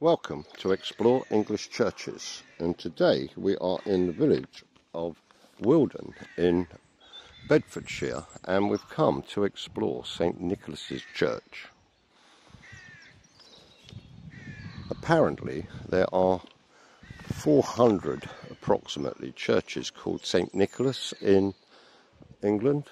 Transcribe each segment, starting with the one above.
Welcome to Explore English Churches, and today we are in the village of Wilden in Bedfordshire, and we've come to explore St. Nicholas's Church. Apparently there are 400 approximately churches called St. Nicholas in England.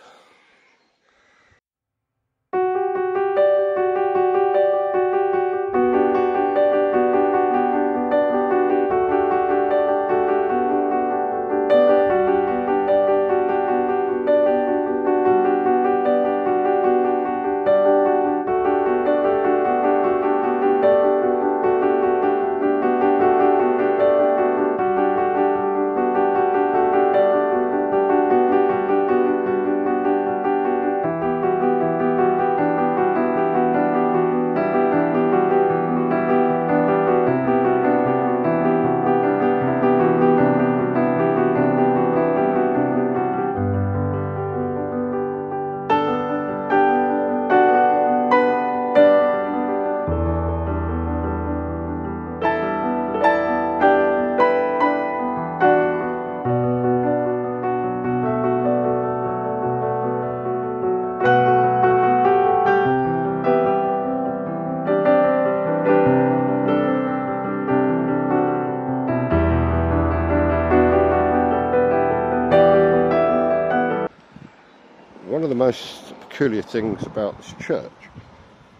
One of the most peculiar things about this church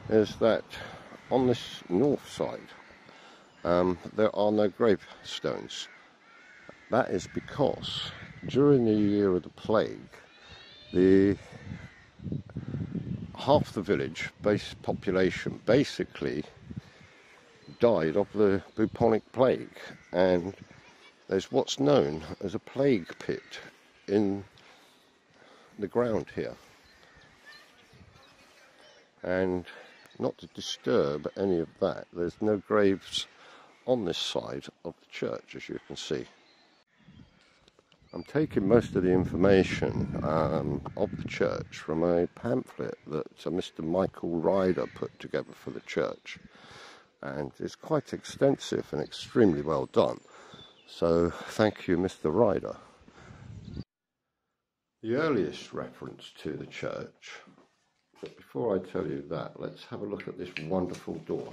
is that on this north side there are no gravestones. That is because during the year of the plague, half the village base population basically died of the bubonic plague, and there's what's known as a plague pit in the ground here, and not to disturb any of that, there's no graves on this side of the church, as you can see. I'm taking most of the information of the church from a pamphlet that Mr. Michael Ryder put together for the church, and it's quite extensive and extremely well done, so thank you, Mr. Ryder. The earliest reference to the church, but before I tell you that, let's have a look at this wonderful door.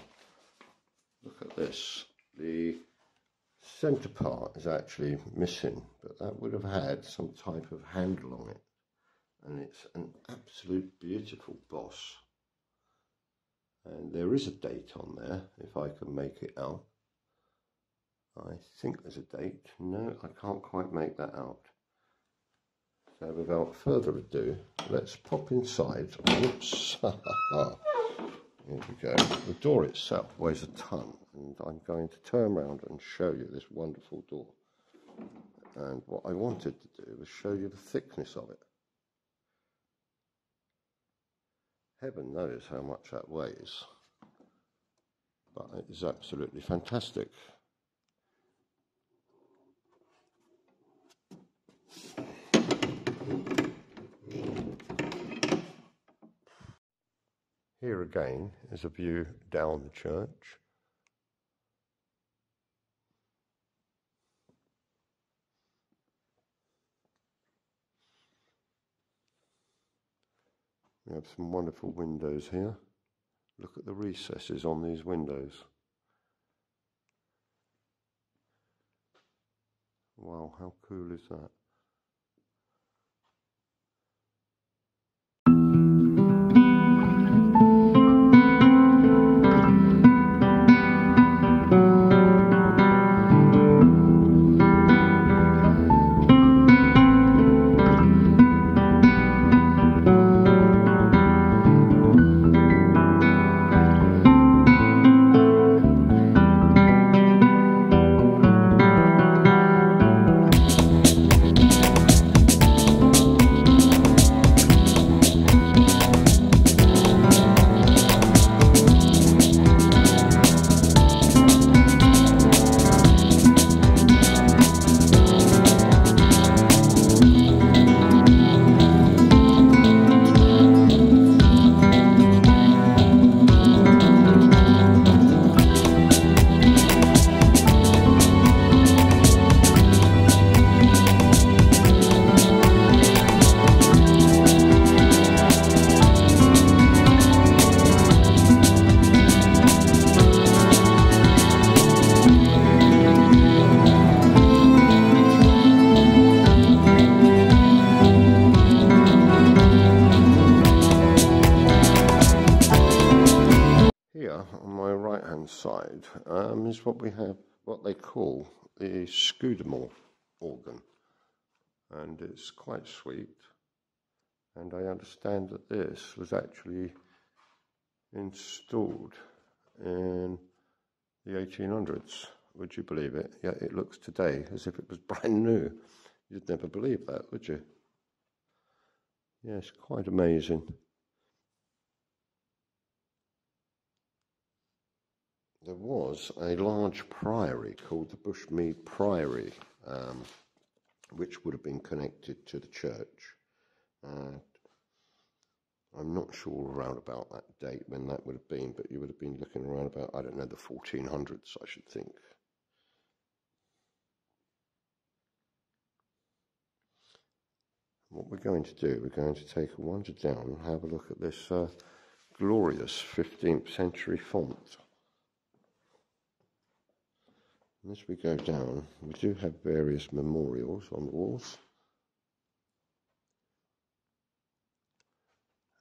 Look at this. The centre part is actually missing, but that would have had some type of handle on it, and it's an absolute beautiful boss. And there is a date on there, if I can make it out. I think there's a date. No, I can't quite make that out. So without further ado, let's pop inside. Whoops. Here we go. The door itself weighs a ton, and I'm going to turn around and show you this wonderful door. And what I wanted to do was show you the thickness of it. Heaven knows how much that weighs, but it is absolutely fantastic. Here again is a view down the church. We have some wonderful windows here. Look at the recesses on these windows. Wow, how cool is that? right-hand side is what we have, what they call the Scudamore organ, and it's quite sweet. And I understand that this was actually installed in the 1800s. Would you believe it? Yeah, it looks today as if it was brand new. You'd never believe that, would you? Yes, quite amazing. There was a large priory called the Bushmead Priory, which would have been connected to the church. I'm not sure around about that date when that would have been, but you would have been looking around about, I don't know, the 1400s, I should think. What we're going to do, we're going to take a wander down and have a look at this glorious 15th century font. And as we go down, we do have various memorials on the walls.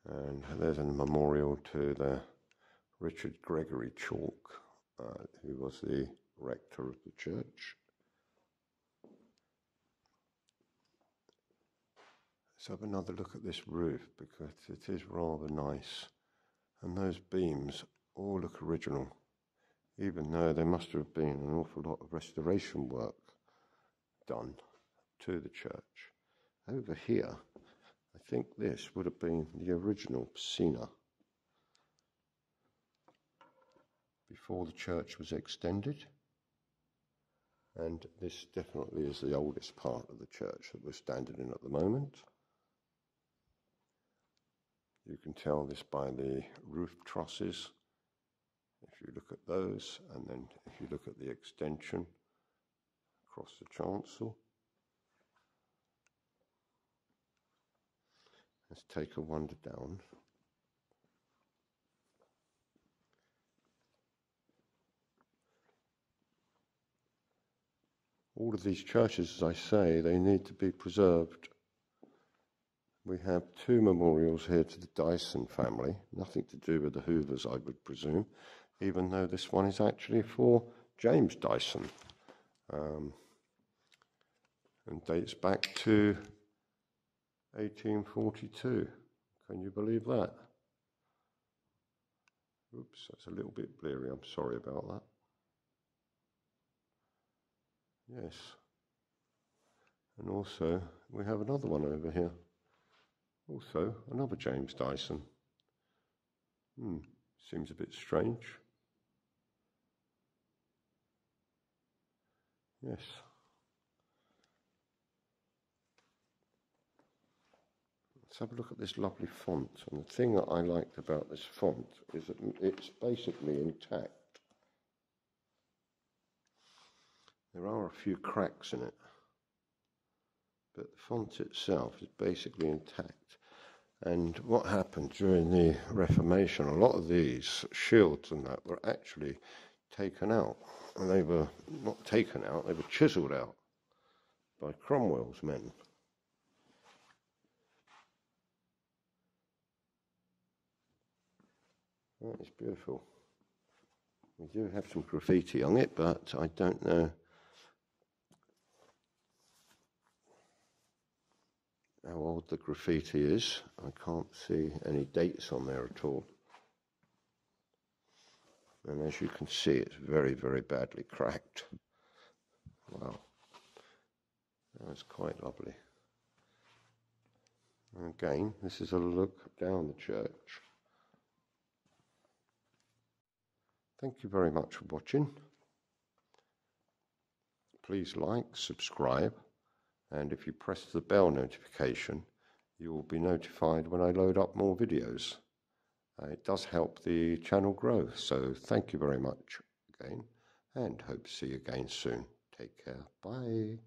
And there's a memorial to the Richard Gregory Chalk, who was the rector of the church. Let's have another look at this roof, because it is rather nice. And those beams all look original, even though there must have been an awful lot of restoration work done to the church. Over here, I think this would have been the original piscina before the church was extended. And this definitely is the oldest part of the church that we're standing in at the moment. You can tell this by the roof trusses, if you look at those, and then if you look at the extension across the chancel. Let's take a wander down. All of these churches, as I say, they need to be preserved. We have two memorials here to the Dyson family, nothing to do with the Hoovers, I would presume, even though this one is actually for James Dyson, and dates back to 1842. Can you believe that? Oops, that's a little bit blurry, I'm sorry about that. Yes. And also, we have another one over here. Also, another James Dyson. Seems a bit strange. Yes. Let's have a look at this lovely font. And the thing that I liked about this font is that it's basically intact. There are a few cracks in it, but the font itself is basically intact. And what happened during the Reformation, a lot of these shields and that were actually taken out. And they were not taken out, they were chiselled out by Cromwell's men. That is beautiful. We do have some graffiti on it, but I don't know how old the graffiti is. I can't see any dates on there at all. And as you can see, it's very, very badly cracked. Wow. That's quite lovely. And again, this is a look down the church. Thank you very much for watching. Please like, subscribe, and if you press the bell notification, you will be notified when I load up more videos. It does help the channel grow, so thank you very much again, and hope to see you again soon. Take care. Bye.